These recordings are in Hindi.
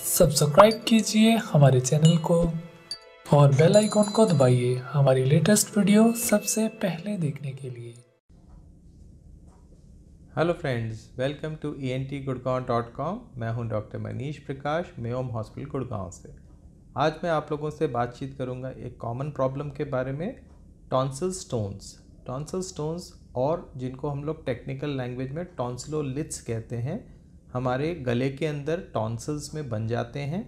सब्सक्राइब कीजिए हमारे चैनल को और बेल आइकॉन को दबाइए हमारी लेटेस्ट वीडियो सबसे पहले देखने के लिए। Hello friends, welcome to entgurgaon.com। मैं हूं डॉक्टर मनीष प्रकाश, मेयोम हॉस्पिटल गुड़गांव से। आज मैं आप लोगों से बातचीत करूंगा एक कॉमन प्रॉब्लम के बारे में, टॉन्सिल स्टोन्स। टॉन्सिल स्टोन्स, और जिनको हम लोग टेक्निकल लैंग्वेज में टॉन्सिलोलिथ्स कहते हैं, हमारे गले के अंदर टॉन्सिल्स में बन जाते हैं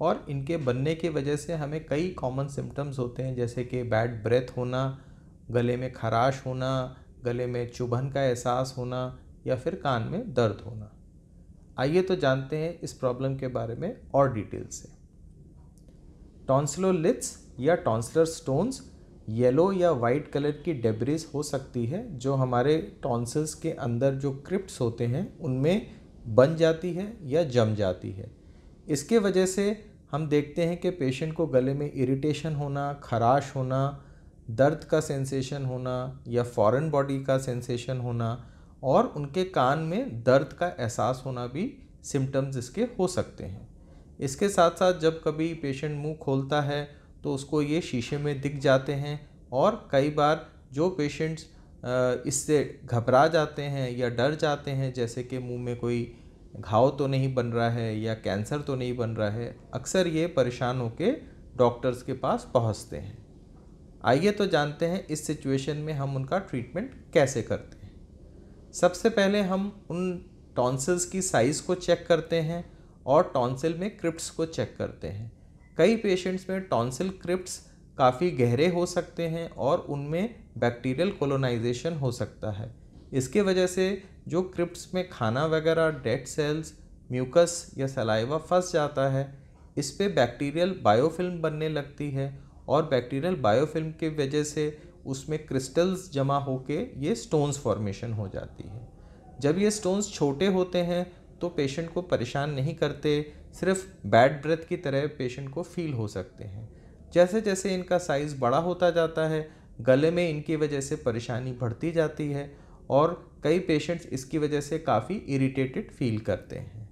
और इनके बनने की वजह से हमें कई कॉमन सिम्टम्स होते हैं, जैसे कि बैड ब्रेथ होना, गले में खराश होना, गले में चुभन का एहसास होना या फिर कान में दर्द होना। आइए तो जानते हैं इस प्रॉब्लम के बारे में और डिटेल से। टॉन्सिलोलिथ्स या टॉन्सिलर स्टोन्स येलो या वाइट कलर की डेब्रिस हो सकती है, जो हमारे टॉन्सिल्स के अंदर जो क्रिप्ट्स होते हैं उनमें बन जाती है या जम जाती है। इसके वजह से हम देखते हैं कि पेशेंट को गले में इरिटेशन होना, खराश होना, दर्द का सेंसेशन होना या फॉरेन बॉडी का सेंसेशन होना और उनके कान में दर्द का एहसास होना भी सिम्टम्स इसके हो सकते हैं। इसके साथ साथ जब कभी पेशेंट मुंह खोलता है तो उसको ये शीशे में दिख जाते हैं, और कई बार जो पेशेंट्स इससे घबरा जाते हैं या डर जाते हैं, जैसे कि मुंह में कोई घाव तो नहीं बन रहा है या कैंसर तो नहीं बन रहा है, अक्सर ये परेशान होकर डॉक्टर्स के पास पहुंचते हैं। आइए तो जानते हैं इस सिचुएशन में हम उनका ट्रीटमेंट कैसे करते हैं। सबसे पहले हम उन टॉन्सिल्स की साइज़ को चेक करते हैं और टॉन्सिल में क्रिप्ट्स को चेक करते हैं। कई पेशेंट्स में टॉन्सिल क्रिप्ट्स काफ़ी गहरे हो सकते हैं और उनमें बैक्टीरियल कोलोनाइजेशन हो सकता है। इसके वजह से जो क्रिप्ट्स में खाना वगैरह, डेड सेल्स, म्यूकस या सलाइवा फंस जाता है, इस पे बैक्टीरियल बायोफिल्म बनने लगती है और बैक्टीरियल बायोफिल्म की वजह से उसमें क्रिस्टल्स जमा होके ये स्टोन्स फॉर्मेशन हो जाती है। जब ये स्टोन्स छोटे होते हैं तो पेशेंट को परेशान नहीं करते, सिर्फ बैड ब्रेथ की तरह पेशेंट को फील हो सकते हैं। जैसे जैसे इनका साइज़ बड़ा होता जाता है, गले में इनकी वजह से परेशानी बढ़ती जाती है और कई पेशेंट्स इसकी वजह से काफ़ी इरिटेटेड फील करते हैं।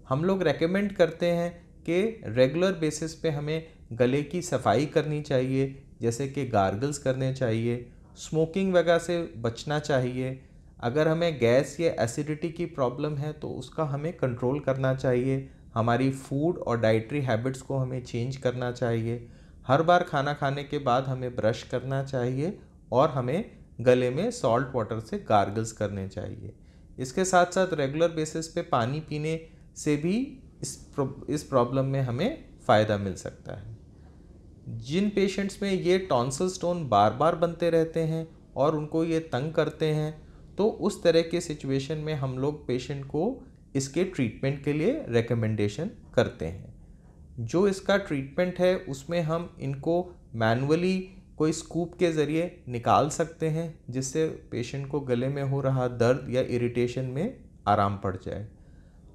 हम लोग रेकमेंड करते हैं कि रेगुलर बेसिस पे हमें गले की सफाई करनी चाहिए, जैसे कि गार्गल्स करने चाहिए, स्मोकिंग वगैरह से बचना चाहिए। अगर हमें गैस या एसिडिटी की प्रॉब्लम है तो उसका हमें कंट्रोल करना चाहिए। हमारी फूड और डाइटरी हैबिट्स को हमें चेंज करना चाहिए। हर बार खाना खाने के बाद हमें ब्रश करना चाहिए और हमें गले में सॉल्ट वाटर से गार्गल्स करने चाहिए। इसके साथ साथ रेगुलर बेसिस पे पानी पीने से भी इस प्रॉब्लम में हमें फ़ायदा मिल सकता है। जिन पेशेंट्स में ये टॉन्सिल स्टोन बार बार बनते रहते हैं और उनको ये तंग करते हैं, तो उस तरह के सिचुएशन में हम लोग पेशेंट को इसके ट्रीटमेंट के लिए रिकमेंडेशन करते हैं। जो इसका ट्रीटमेंट है उसमें हम इनको मैनुअली कोई स्कूप के ज़रिए निकाल सकते हैं, जिससे पेशेंट को गले में हो रहा दर्द या इरिटेशन में आराम पड़ जाए।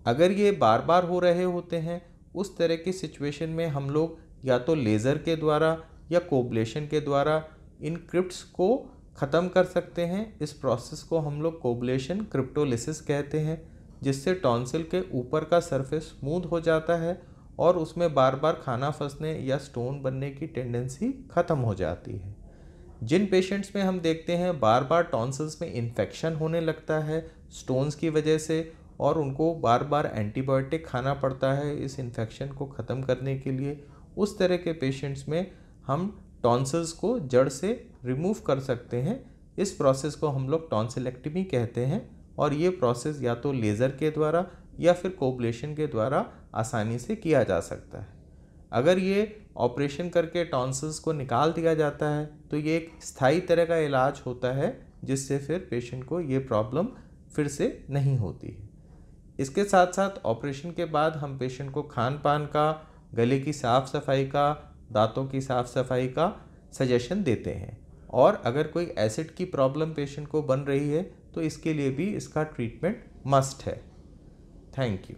अगर ये बार बार हो रहे होते हैं, उस तरह की सिचुएशन में हम लोग या तो लेज़र के द्वारा या कोब्लेशन के द्वारा इन क्रिप्ट्स को ख़त्म कर सकते हैं। इस प्रोसेस को हम लोग कोब्लेशन क्रिप्टोलिसिस कहते हैं, जिससे टॉन्सिल के ऊपर का सरफेस स्मूथ हो जाता है और उसमें बार बार खाना फंसने या स्टोन बनने की टेंडेंसी ख़त्म हो जाती है। जिन पेशेंट्स में हम देखते हैं बार बार टॉन्सिल्स में इन्फेक्शन होने लगता है स्टोन्स की वजह से, और उनको बार बार एंटीबायोटिक खाना पड़ता है इस इन्फेक्शन को ख़त्म करने के लिए, उस तरह के पेशेंट्स में हम टॉन्सिल्स को जड़ से रिमूव कर सकते हैं। इस प्रोसेस को हम लोग टॉन्सिलेक्टमी कहते हैं और ये प्रोसेस या तो लेज़र के द्वारा या फिर कोब्लेशन के द्वारा आसानी से किया जा सकता है। अगर ये ऑपरेशन करके टॉन्सिल्स को निकाल दिया जाता है तो ये एक स्थायी तरह का इलाज होता है, जिससे फिर पेशेंट को ये प्रॉब्लम फिर से नहीं होती है। इसके साथ साथ ऑपरेशन के बाद हम पेशेंट को खान पान का, गले की साफ़ सफाई का, दांतों की साफ़ सफाई का सजेशन देते हैं, और अगर कोई एसिड की प्रॉब्लम पेशेंट को बन रही है तो इसके लिए भी इसका ट्रीटमेंट मस्ट है। Thank you.